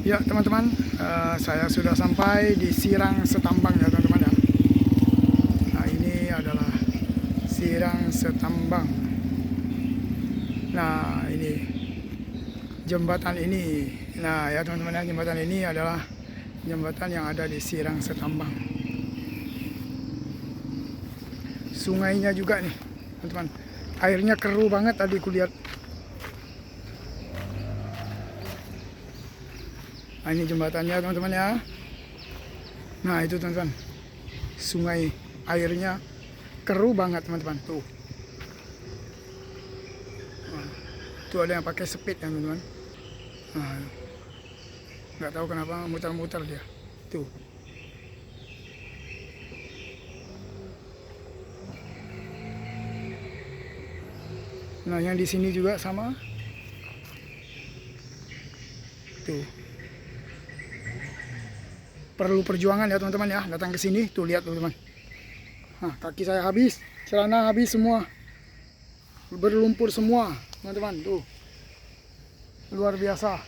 Ya teman-teman, saya sudah sampai di Sirang Setambang ya teman-teman ya. Nah ini adalah Sirang Setambang. Nah ini jembatan ini. Nah ya teman-teman ya, jembatan ini adalah jembatan yang ada di Sirang Setambang. Sungainya juga nih teman-teman. Airnya keruh banget tadi kulihat. Nah ini jembatannya teman-teman ya. Nah itu teman-teman, sungai airnya keruh banget teman-teman. Tuh, nah, tuh ada yang pakai speed ya teman-teman. Nah, nggak tahu kenapa muter-muter dia. Tuh. Nah yang di sini juga sama. Tuh. Perlu perjuangan ya teman-teman ya, datang ke sini. Tuh lihat teman-teman. Nah, kaki saya habis, celana habis semua, berlumpur semua teman-teman. Tuh, luar biasa.